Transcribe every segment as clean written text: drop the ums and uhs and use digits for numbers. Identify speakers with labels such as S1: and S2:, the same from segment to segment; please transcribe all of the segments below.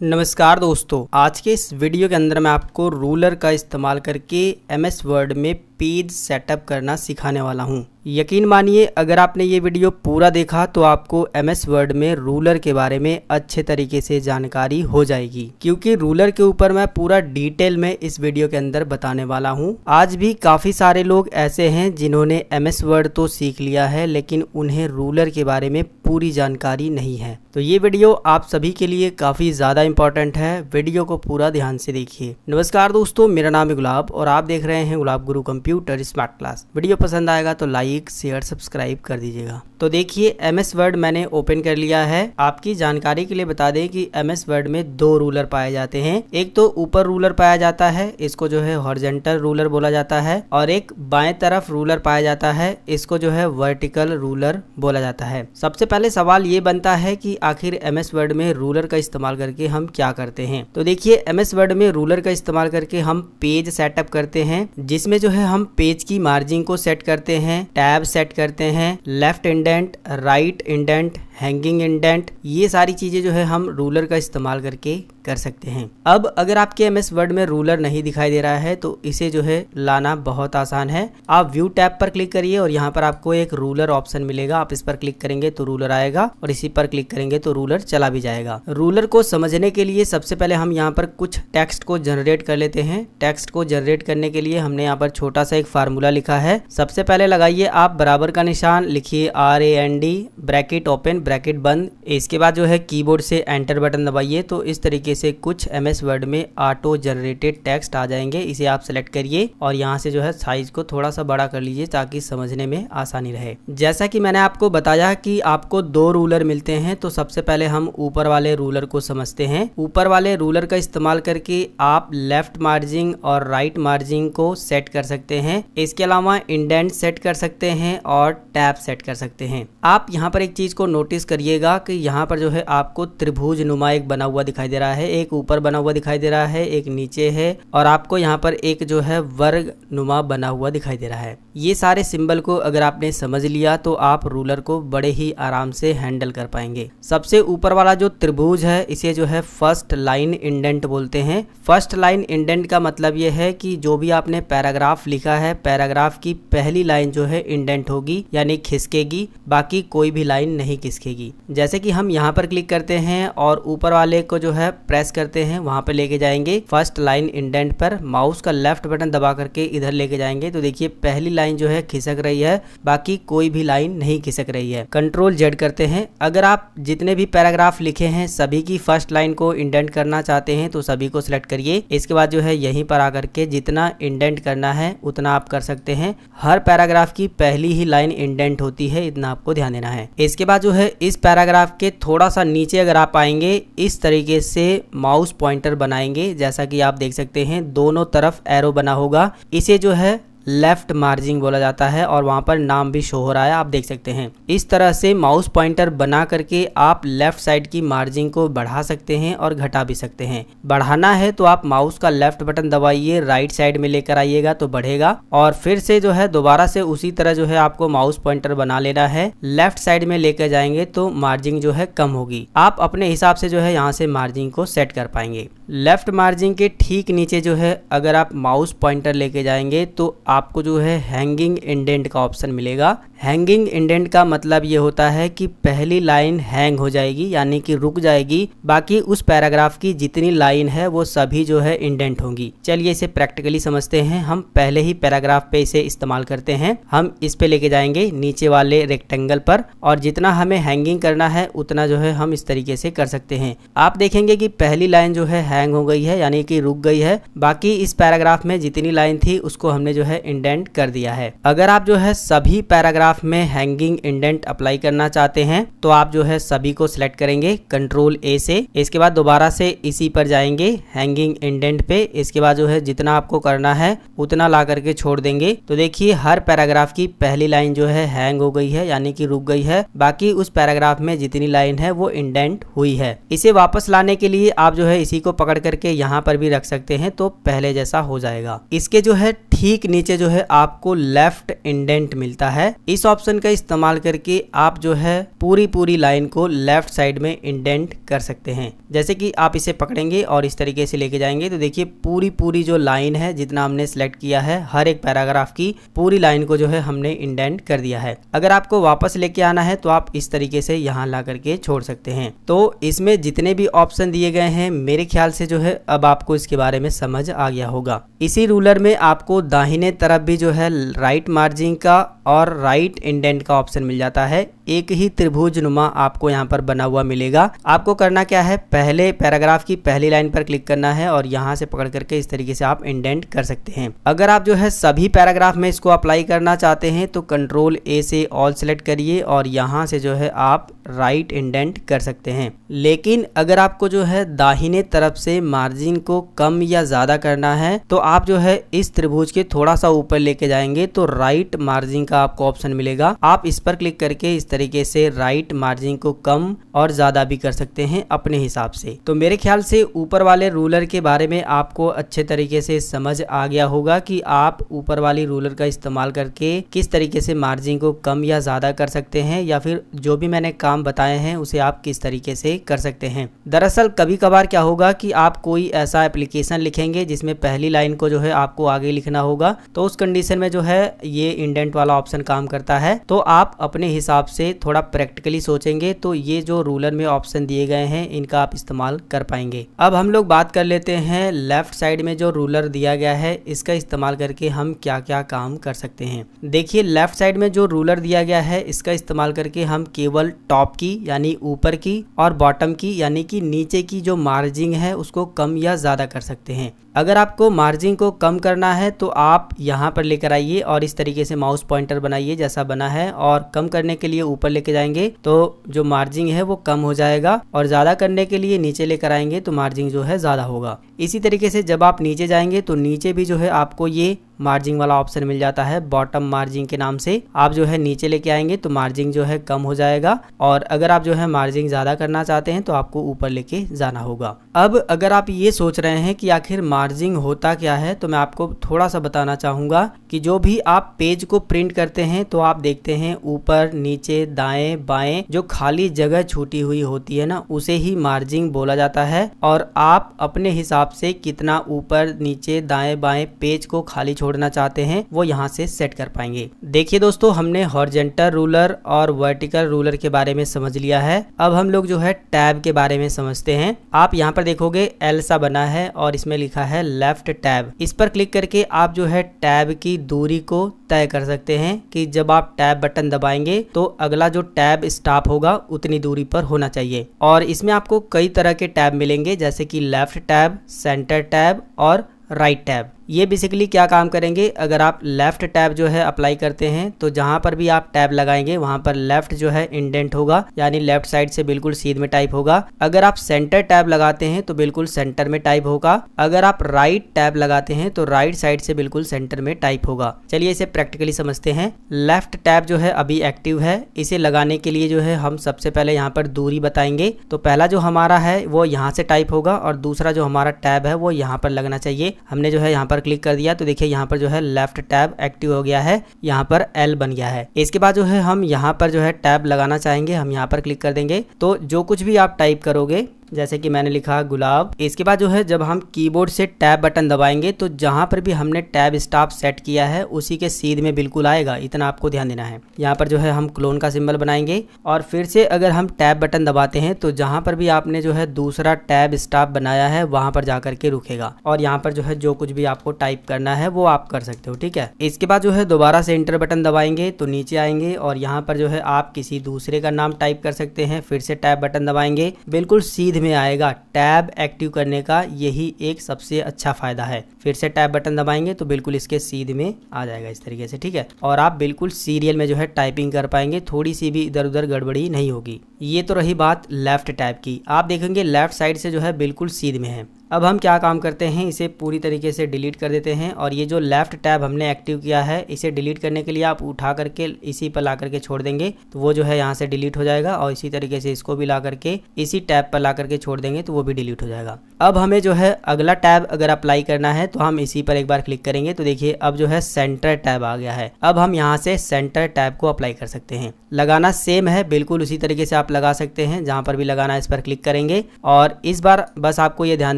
S1: नमस्कार दोस्तों, आज के इस वीडियो के अंदर मैं आपको रूलर का इस्तेमाल करके MS वर्ड में पेज सेटअप करना सिखाने वाला हूं। यकीन मानिए, अगर आपने ये वीडियो पूरा देखा तो आपको MS वर्ड में रूलर के बारे में अच्छे तरीके से जानकारी हो जाएगी, क्योंकि रूलर के ऊपर मैं पूरा डिटेल में इस वीडियो के अंदर बताने वाला हूं। आज भी काफ़ी सारे लोग ऐसे हैं जिन्होंने MS वर्ड तो सीख लिया है, लेकिन उन्हें रूलर के बारे में पूरी जानकारी नहीं है। तो ये वीडियो आप सभी के लिए काफ़ी ज़्यादा इंपॉर्टेंट है। वीडियो को पूरा ध्यान से देखिए। नमस्कार दोस्तों, मेरा नाम है गुलाब और आप देख रहे हैं गुलाब गुरु कंप्यूटर स्मार्ट क्लास। वीडियो पसंद आएगा तो लाइक शेयर सब्सक्राइब कर दीजिएगा। तो देखिए, MS वर्ड मैंने ओपन कर लिया है। आपकी जानकारी के लिए बता दें कि MS वर्ड में दो रूलर पाए जाते हैं। एक तो ऊपर रूलर पाया जाता है, इसको जो है हॉरिजॉन्टल रूलर बोला जाता है, और एक बाएं तरफ रूलर पाया जाता है, इसको जो है वर्टिकल रूलर बोला जाता है। सबसे पहले सवाल ये बनता है कि आखिर MS वर्ड में रूलर का इस्तेमाल करके हम क्या करते हैं। तो देखिए, MS वर्ड में रूलर का इस्तेमाल करके हम पेज सेटअप करते हैं, जिसमें जो है हम पेज की मार्जिन को सेट करते हैं, टैब सेट करते हैं, left indent, right indent, hanging indent, ये सारी चीजें जो है हम रूलर का इस्तेमाल करके कर सकते हैं। अब अगर आपके MS वर्ड में रूलर नहीं दिखाई दे रहा है तो इसे जो है लाना बहुत आसान है। आप व्यू टैब पर क्लिक करिए और यहाँ पर आपको एक रूलर ऑप्शन मिलेगा। आप इस पर क्लिक करेंगे तो रूलर आएगा और इसी पर क्लिक करेंगे तो रूलर चला भी जाएगा। रूलर को समझने के लिए सबसे पहले हम यहाँ पर कुछ टेक्स्ट को जनरेट कर लेते हैं। टेक्स्ट को जनरेट करने के लिए हमने यहाँ पर छोटा सा एक फार्मूला लिखा है। सबसे पहले लगाइए आप बराबर का निशान, लिखिए RAND, ब्रैकेट ओपन ब्रैकेट बंद। इसके बाद जो है कीबोर्ड से एंटर बटन दबाइए तो इस तरीके से कुछ MS वर्ड में ऑटो जनरेटेड टेक्स्ट आ जाएंगे। इसे आप सेलेक्ट करिए और यहाँ से जो है साइज को थोड़ा सा बड़ा कर लीजिए ताकि समझने में आसानी रहे। जैसा कि मैंने आपको बताया कि आपको दो रूलर मिलते हैं, तो सबसे पहले हम ऊपर वाले रूलर को समझते हैं। ऊपर वाले रूलर का इस्तेमाल करके आप लेफ्ट मार्जिन और राइट मार्जिन को सेट कर सकते हैं। इसके अलावा इंडेंट सेट कर सकते हैं और टैब सेट कर सकते हैं। आप यहाँ पर एक चीज को नोटिस करिएगा कि यहाँ पर जो है आपको त्रिभुज नुमा एक बना हुआ दिखाई दे रहा है, एक ऊपर बना हुआ दिखाई दे रहा है, एक नीचे है, और आपको यहाँ पर एक जो है वर्ग नुमा बना हुआ दिखाई दे रहा है। ये सारे सिंबल को अगर आपने समझ लिया तो आप रूलर को बड़े ही आराम से हैंडल कर पाएंगे। सबसे ऊपर वाला जो त्रिभुज है इसे जो है फर्स्ट लाइन इंडेंट बोलते हैं। फर्स्ट लाइन इंडेंट का मतलब ये है कि जो भी आपने पैराग्राफ लिखा है, पैराग्राफ की पहली लाइन जो है इंडेंट होगी, यानी खिसकेगी, बाकी कोई भी लाइन नहीं खिसकेगी। जैसे कि हम यहाँ पर क्लिक करते हैं और ऊपर वाले को जो है प्रेस करते हैं, वहां पे लेके जाएंगे फर्स्ट लाइन इंडेंट पर, माउस का लेफ्ट बटन दबा करके इधर लेके जाएंगे तो देखिए पहली लाइन जो है खिसक रही है, बाकी कोई भी लाइन नहीं खिसक रही है। कंट्रोल Z करते हैं। अगर आप जितने भी पैराग्राफ लिखे हैं सभी की फर्स्ट लाइन को इंडेंट करना चाहते हैं तो सभी को सिलेक्ट करिए। इसके बाद जो है यहीं पर आकर के जितना इंडेंट करना है उतना आप कर सकते हैं। हर पैराग्राफ की पहली ही लाइन इंडेंट होती है, इतना आपको ध्यान देना है। इसके बाद जो है इस पैराग्राफ के थोड़ा सा नीचे अगर आप आएंगे, इस तरीके से माउस पॉइंटर बनाएंगे, जैसा कि आप देख सकते हैं दोनों तरफ एरो बना होगा। इसे जो है लेफ्ट मार्जिन बोला जाता है और वहां पर नाम भी शो हो रहा है, आप देख सकते हैं। इस तरह से माउस पॉइंटर बना करके आप लेफ्ट साइड की मार्जिन को बढ़ा सकते हैं और घटा भी सकते हैं। बढ़ाना है तो आप माउस का लेफ्ट बटन दबाइए, राइट साइड में लेकर आइएगा तो बढ़ेगा, और फिर से जो है दोबारा से उसी तरह जो है आपको माउस पॉइंटर बना लेना है, लेफ्ट साइड में लेकर जाएंगे तो मार्जिन जो है कम होगी। आप अपने हिसाब से जो है यहाँ से मार्जिन को सेट कर पाएंगे। लेफ्ट मार्जिन के ठीक नीचे जो है अगर आप माउस पॉइंटर लेके जाएंगे तो आपको जो है हैंगिंग इंडेंट का ऑप्शन मिलेगा। हैंगिंग इंडेंट का मतलब ये होता है कि पहली लाइन हैंग हो जाएगी, यानी कि रुक जाएगी, बाकी उस पैराग्राफ की जितनी लाइन है वो सभी जो है इंडेंट होंगी। चलिए इसे प्रैक्टिकली समझते हैं। हम पहले ही पैराग्राफ पे इसे इस्तेमाल करते हैं। हम इस पे लेके जाएंगे नीचे वाले रेक्टेंगल पर, और जितना हमें हैंगिंग करना है उतना जो है हम इस तरीके से कर सकते हैं। आप देखेंगे कि पहली लाइन जो है हैंग हो गई है, यानी कि रुक गई है, बाकी इस पैराग्राफ में जितनी लाइन थी उसको हमने जो है इंडेंट कर दिया है। अगर आप जो है सभी पैराग्राफ में हैंगिंग इंडेंट अप्लाई करना चाहते हैं तो आप जो है सभी को सिलेक्ट करेंगे कंट्रोल A से। इसके बाद दोबारा से इसी पर जाएंगे हैंगिंग इंडेंट पे। इसके बाद जो है जितना आपको करना है उतना ला करके छोड़ देंगे तो देखिए हर पैराग्राफ की पहली लाइन जो है हैंग हो गई है, यानी कि रुक गई है, बाकी उस पैराग्राफ में जितनी लाइन है वो इंडेंट हुई है। इसे वापस लाने के लिए आप जो है इसी को पकड़ करके यहाँ पर भी रख सकते हैं तो पहले जैसा हो जाएगा। इसके जो है ठीक नीचे जो है आपको लेफ्ट इंडेंट मिलता है। इस ऑप्शन का इस्तेमाल करके आप जो है पूरी लाइन को लेफ्ट साइड में इंडेंट कर सकते हैं। जैसे कि आप इसे पकड़ेंगे और इस तरीके से लेके जाएंगे तो देखिए पूरी जो लाइन है जितना हमने सेलेक्ट किया है, हर एक पैराग्राफ की पूरी लाइन को जो है हमने इंडेंट कर दिया है। अगर आपको वापस लेके आना है तो आप इस तरीके से यहाँ ला करके छोड़ सकते हैं। तो इसमें जितने भी ऑप्शन दिए गए हैं मेरे ख्याल से जो है अब आपको इसके बारे में समझ आ गया होगा। इसी रूलर में आपको दाहिने तरफ भी जो है राइट मार्जिन का और राइट इंडेंट का ऑप्शन मिल जाता है। एक ही त्रिभुज नुमा आपको यहाँ पर बना हुआ मिलेगा। आपको करना क्या है, पहले पैराग्राफ की पहली लाइन पर क्लिक करना है और यहाँ से पकड़ करके इस तरीके से आप इंडेंट कर सकते हैं। अगर आप जो है सभी पैराग्राफ में इसको अप्लाई करना चाहते हैं तो कंट्रोल ए से ऑल सेलेक्ट करिए और यहाँ से जो है आप राइट इंडेंट कर सकते हैं। लेकिन अगर आपको जो है दाहिने तरफ से मार्जिन को कम या ज्यादा करना है तो आप जो है इस त्रिभुज के थोड़ा सा ऊपर लेके जाएंगे तो राइट मार्जिन का आपको ऑप्शन मिलेगा। आप इस पर क्लिक करके इस तरीके से राइट मार्जिन को कम और ज्यादा भी कर सकते हैं अपने हिसाब से। तो मेरे ख्याल से ऊपर वाले रूलर के बारे में आपको अच्छे तरीके से समझ आ गया होगा कि आप ऊपर वाली रूलर का इस्तेमाल करके किस तरीके से मार्जिन को कम या ज्यादा कर सकते हैं, या फिर जो भी मैंने काम बताए हैं उसे आप किस तरीके से कर सकते हैं। दरअसल कभी कभार क्या होगा कि आप कोई ऐसा एप्लीकेशन लिखेंगे जिसमें पहली लाइन को जो है आपको आगे लिखना होगा, तो उस कंडीशन में जो है ये इंडेंट वाला ऑप्शन काम करता है। तो आप अपने हिसाब से थोड़ा प्रैक्टिकली सोचेंगे तो ये जो रूलर में ऑप्शन दिए गए हैं इनका आप इस्तेमाल कर पाएंगे। अब हम लोग बात कर लेते हैं लेफ्ट साइड में जो रूलर दिया गया है इसका इस्तेमाल करके हम क्या क्या काम कर सकते हैं। देखिए लेफ्ट साइड में जो रूलर दिया गया है इसका इस्तेमाल करके हम केवल टॉप की यानी ऊपर की और बॉटम की यानी कि नीचे की जो मार्जिन है उसको कम या ज्यादा कर सकते हैं। अगर आपको मार्जिन को कम करना है तो आप यहाँ पर लेकर आइए और इस तरीके से माउस पॉइंटर बनाइए जैसा बना है, और कम करने के लिए ऊपर लेके जाएंगे तो जो मार्जिन है वो कम हो जाएगा, और ज्यादा करने के लिए नीचे लेकर आएंगे तो मार्जिन जो है ज्यादा होगा। इसी तरीके से जब आप नीचे जाएंगे तो नीचे भी जो है आपको ये मार्जिन वाला ऑप्शन मिल जाता है बॉटम मार्जिन के नाम से। आप जो है नीचे लेके आएंगे तो मार्जिन जो है कम हो जाएगा, और अगर आप जो है मार्जिन ज्यादा करना चाहते हैं तो आपको ऊपर लेके जाना होगा। अब अगर आप ये सोच रहे हैं कि आखिर मार्जिन होता क्या है तो मैं आपको थोड़ा सा बताना चाहूंगा कि जो भी आप पेज को प्रिंट करते हैं तो आप देखते हैं ऊपर नीचे दाएं बाएं जो खाली जगह छूटी हुई होती है ना, उसे ही मार्जिन बोला जाता है। और आप अपने हिसाब से कितना ऊपर नीचे दाएं बाएं पेज को खाली छोड़ना चाहते हैं वो यहाँ से सेट कर पाएंगे। देखिए दोस्तों, हमने हॉरिजॉन्टल रूलर और वर्टिकल रूलर के बारे में समझ लिया है। अब हम लोग जो है टैब के बारे में समझते हैं। आप यहाँ पर देखोगे एल सा बना है और इसमें लिखा है लेफ्ट टैब। इस पर क्लिक करके आप जो है टैब की दूरी को तय कर सकते हैं कि जब आप टैब बटन दबाएंगे तो अगला जो टैब स्टॉप होगा उतनी दूरी पर होना चाहिए। और इसमें आपको कई तरह के टैब मिलेंगे जैसे कि लेफ्ट टैब, सेंटर टैब और राइट टैब। ये बेसिकली क्या काम करेंगे, अगर आप लेफ्ट टैब जो है अप्लाई करते हैं तो जहां पर भी आप टैब लगाएंगे वहां पर लेफ्ट जो है इंडेंट होगा, यानी लेफ्ट साइड से बिल्कुल सीध में टाइप होगा। अगर आप सेंटर टैब लगाते हैं तो बिल्कुल सेंटर में टाइप होगा। अगर आप राइट टैब लगाते हैं तो राइट साइड से बिल्कुल सेंटर में टाइप होगा। चलिए इसे प्रैक्टिकली समझते हैं। लेफ्ट टैब जो है अभी एक्टिव है, इसे लगाने के लिए जो है हम सबसे पहले यहाँ पर दूरी बताएंगे। तो पहला जो हमारा है वो यहाँ से टाइप होगा और दूसरा जो हमारा टैब है वो यहाँ पर लगना चाहिए। हमने जो है यहाँ पर क्लिक कर दिया तो देखिए यहाँ पर जो है लेफ्ट टैब एक्टिव हो गया है, यहाँ पर एल बन गया है। इसके बाद जो है हम यहाँ पर जो है टैब लगाना चाहेंगे, हम यहाँ पर क्लिक कर देंगे तो जो कुछ भी आप टाइप करोगे, जैसे कि मैंने लिखा गुलाब। इसके बाद जो है जब हम कीबोर्ड से टैब बटन दबाएंगे तो जहां पर भी हमने टैब स्टॉप सेट किया है उसी के सीध में बिल्कुल आएगा, इतना आपको ध्यान देना है। यहाँ पर जो है हम क्लोन का सिंबल बनाएंगे और फिर से अगर हम टैब बटन दबाते हैं तो जहां पर भी आपने जो है दूसरा टैब स्टॉप बनाया है वहां पर जाकर के रुकेगा, और यहाँ पर जो है जो कुछ भी आपको टाइप करना है वो आप कर सकते हो, ठीक है। इसके बाद जो है दोबारा से एंटर बटन दबाएंगे तो नीचे आएंगे और यहाँ पर जो है आप किसी दूसरे का नाम टाइप कर सकते हैं। फिर से टैब बटन दबाएंगे, बिल्कुल सीध में आएगा। टैब एक्टिव करने का यही एक सबसे अच्छा फायदा है। फिर से टैब बटन दबाएंगे तो बिल्कुल इसके सीध में आ जाएगा इस तरीके से, ठीक है। और आप बिल्कुल सीरियल में जो है टाइपिंग कर पाएंगे, थोड़ी सी भी इधर उधर गड़बड़ी नहीं होगी। ये तो रही बात लेफ्ट टैब की। आप देखेंगे लेफ्ट साइड से जो है बिल्कुल सीध में है। अब हम क्या काम करते हैं, इसे पूरी तरीके से डिलीट कर देते हैं और ये जो लेफ्ट टैब हमने एक्टिव किया है इसे डिलीट करने के लिए आप उठा करके इसी पर ला करके छोड़ देंगे तो वो जो है यहाँ से डिलीट हो जाएगा, और इसी तरीके से इसको भी ला करके इसी टैब पर ला करके छोड़ देंगे तो वो भी डिलीट हो जाएगा। अब हमें जो है अगला टैब अगर अप्लाई करना है तो हम इसी पर एक बार क्लिक करेंगे तो देखिए अब जो है सेंटर टैब आ गया है। अब हम यहाँ से सेंटर टैब को अप्लाई कर सकते हैं। लगाना सेम है, बिल्कुल उसी तरीके से आप लगा सकते हैं, जहाँ पर भी लगाना है इस पर क्लिक करेंगे और इस बार बस आपको ये ध्यान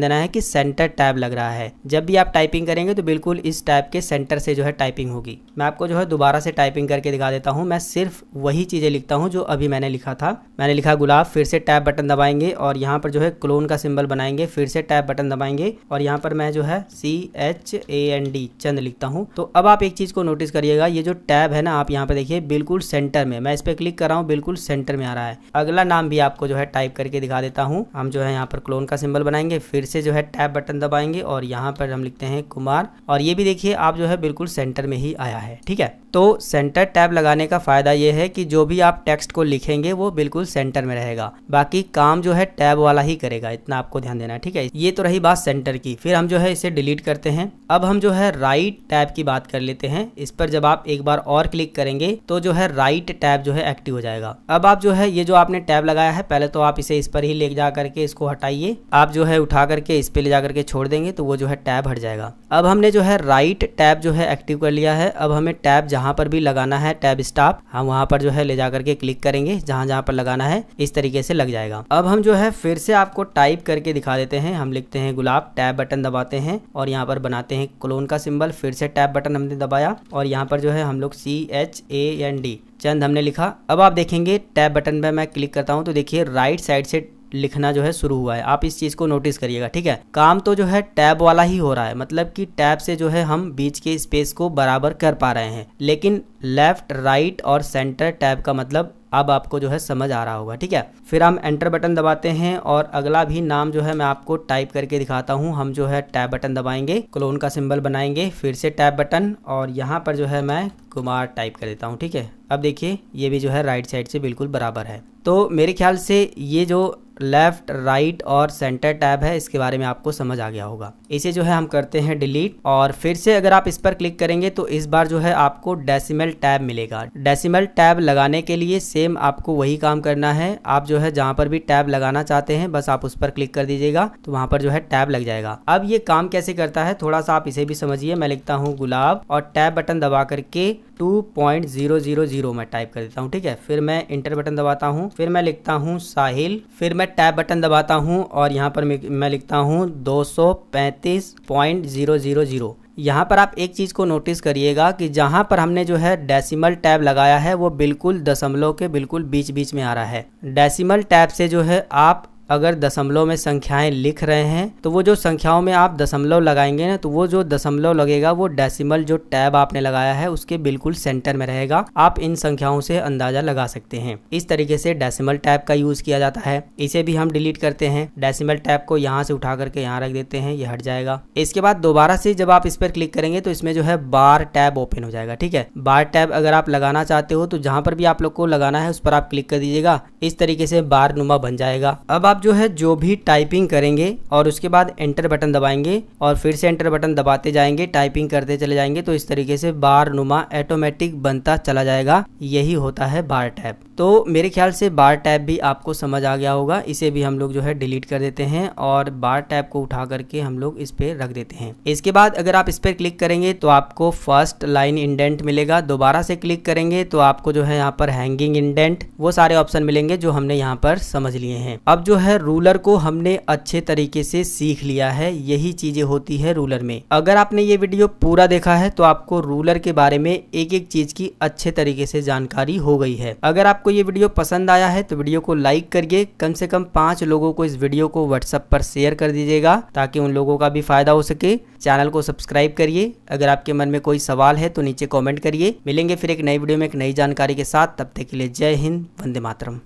S1: देना है कि सेंटर टैब लग रहा है। जब भी आप टाइपिंग करेंगे तो बिल्कुल इस टैब के सेंटर से जो है टाइपिंग होगी। मैं आपको जो है दोबारा से टाइपिंग करके दिखा देता हूँ। मैं सिर्फ वही चीज़ें लिखता हूँ जो अभी मैंने लिखा था। मैंने लिखा गुलाब, फिर से टैब बटन दबाएंगे और यहाँ पर जो है क्लोन का सिंबल बनाएंगे, फिर से टैब बटन दबाएंगे और यहाँ पर मैं जो है CHAND चंद लिखता हूँ। तो अब आप एक चीज़ को नोटिस करिएगा, ये जो टैब है ना आप यहाँ पे देखिए बिल्कुल सेंटर में, मैं इस पर क्लिक कर रहा हूँ बिल्कुल सेंटर में आ रहा है। अगला नाम भी आपको जो है टाइप करके दिखा देता हूँ। हम जो है यहाँ पर क्लोन का सिंबल बनाएंगे, फिर से जो है टैब बटन दबाएंगे और यहाँ पर हम लिखते हैं कुमार और ये भी देखिए आप जो है बिल्कुल सेंटर में ही आया है। ठीक है, तो सेंटर टैब लगाने का फायदा ये है कि जो भी आप टेक्स्ट को लिखेंगे वो बिल्कुल सेंटर में रहेगा, बाकी काम जो है टैब वाला ही करेगा, इतना आपको ध्यान देना है। ठीक है, ये तो रही बात सेंटर की। फिर हम जो है इसे डिलीट करते हैं। अब हम जो है राइट टैब की बात कर लेते हैं। इस पर जब आप एक बार और क्लिक करेंगे तो जो है राइट टैब जो है एक्टिव हो जाएगा। अब आप जो है ये जो आपने टैब लगाया है पहले तो आप इसे इस पर ही ले जा करके इसको हटाइए, आप जो है उठा करके इस पे ले जा करके छोड़ देंगे तो वो जो है टैब हट जाएगा। अब हमने जो है राइट टैब जो है एक्टिव कर लिया है। अब हमें टैब जहां पर भी लगाना है, टैब स्टॉप, हम वहां पर जो है ले जा करके क्लिक करेंगे, जहां जहां पर लगाना है इस तरीके से लग जाएगा। अब हम जो है फिर से आपको टाइप करके दिखा देते हैं। हम लिखते हैं गुलाब, टैब बटन दबाते हैं और यहाँ पर बनाते हैं क्लोन का सिंबल, फिर से टैब बटन हमने दबाया और यहाँ पर जो है हम लोग CHAND चंद हमने लिखा। अब आप देखेंगे टैब बटन पे मैं क्लिक करता हूँ तो देखिए राइट साइड से लिखना जो है शुरू हुआ है। आप इस चीज को नोटिस करिएगा। ठीक है, काम तो जो है टैब वाला ही हो रहा है, मतलब कि टैब से जो है हम बीच के स्पेस को बराबर कर पा रहे हैं, लेकिन लेफ्ट, राइट और सेंटर टैब का मतलब अब आपको जो है समझ आ रहा होगा। ठीक है, फिर हम एंटर बटन दबाते हैं और अगला भी नाम जो है मैं आपको टाइप करके दिखाता हूँ। हम जो है टैब बटन दबाएंगे, क्लोन का सिंबल बनाएंगे, फिर से टैब बटन और यहाँ पर जो है मैं कुमार टाइप कर देता हूँ। ठीक है, अब देखिए ये भी जो है राइट साइड से बिल्कुल बराबर है। तो मेरे ख्याल से ये जो लेफ्ट, राइट और सेंटर टैब है इसके बारे में आपको समझ आ गया होगा। इसे जो है हम करते हैं डिलीट और फिर से अगर आप इस पर क्लिक करेंगे तो इस बार जो है आपको डेसिमल टैब मिलेगा। डेसिमल टैब लगाने के लिए सेम आपको वही काम करना है। आप जो है जहां पर भी टैब लगाना चाहते हैं बस आप उस पर क्लिक कर दीजिएगा तो वहां पर जो है टैब लग जाएगा। अब ये काम कैसे करता है थोड़ा सा आप इसे भी समझिए। मैं लिखता हूँ गुलाब और टैब बटन दबा करके 2.000 मैं टाइप कर देता हूँ। ठीक है, फिर मैं इंटर बटन दबाता हूँ, फिर मैं लिखता हूँ साहिल, फिर मैं टैब बटन दबाता हूँ और यहाँ पर मैं लिखता हूँ 235.000। यहाँ पर आप एक चीज़ को नोटिस करिएगा कि जहाँ पर हमने जो है डेसिमल टैब लगाया है वो बिल्कुल दशमलव के बिल्कुल बीच बीच में आ रहा है। डेसिमल टैब से जो है आप अगर दशमलव में संख्याएं लिख रहे हैं तो वो जो संख्याओं में आप दशमलव लगाएंगे ना तो वो जो दशमलव लगेगा वो डेसिमल जो टैब आपने लगाया है उसके बिल्कुल सेंटर में रहेगा। आप इन संख्याओं से अंदाजा लगा सकते हैं। इस तरीके से डेसिमल टैब का यूज किया जाता है। इसे भी हम डिलीट करते हैं। डेसिमल टैब को यहाँ से उठा करके यहाँ रख देते हैं, ये हट जाएगा। इसके बाद दोबारा से जब आप इस पर क्लिक करेंगे तो इसमें जो है बार टैब ओपन हो जाएगा। ठीक है, बार टैब अगर आप लगाना चाहते हो तो जहां पर भी आप लोग को लगाना है उस पर आप क्लिक कर दीजिएगा, इस तरीके से बार नुमा बन जाएगा। अब आप जो है जो भी टाइपिंग करेंगे और उसके बाद एंटर बटन दबाएंगे और फिर से एंटर बटन दबाते जाएंगे, टाइपिंग करते चले जाएंगे तो इस तरीके से बार नुमा ऑटोमेटिक बनता चला जाएगा। यही होता है बार टैब। तो मेरे ख्याल से बार टैब भी आपको समझ आ गया होगा। इसे भी हम लोग जो है डिलीट कर देते हैं और बार टैब को उठा करके हम लोग इस पे रख देते हैं। इसके बाद अगर आप इस पर क्लिक करेंगे तो आपको फर्स्ट लाइन इंडेंट मिलेगा। दोबारा से क्लिक करेंगे तो आपको जो है यहाँ पर हैंगिंग इंडेंट, वो सारे ऑप्शन मिलेंगे जो हमने यहाँ पर समझ लिए हैं। अब जो है रूलर को हमने अच्छे तरीके से सीख लिया है। यही चीजें होती है रूलर में। अगर आपने ये वीडियो पूरा देखा है तो आपको रूलर के बारे में एक एक चीज की अच्छे तरीके से जानकारी हो गई है। अगर आपको ये वीडियो पसंद आया है तो वीडियो को लाइक करिए। कम से कम 5 लोगों को इस वीडियो को व्हाट्सएप पर शेयर कर दीजिएगा ताकि उन लोगों का भी फायदा हो सके। चैनल को सब्सक्राइब करिए। अगर आपके मन में कोई सवाल है तो नीचे कॉमेंट करिए। मिलेंगे फिर एक नई वीडियो में एक नई जानकारी के साथ। तब तक के लिए जय हिंद, वंदे मातरम।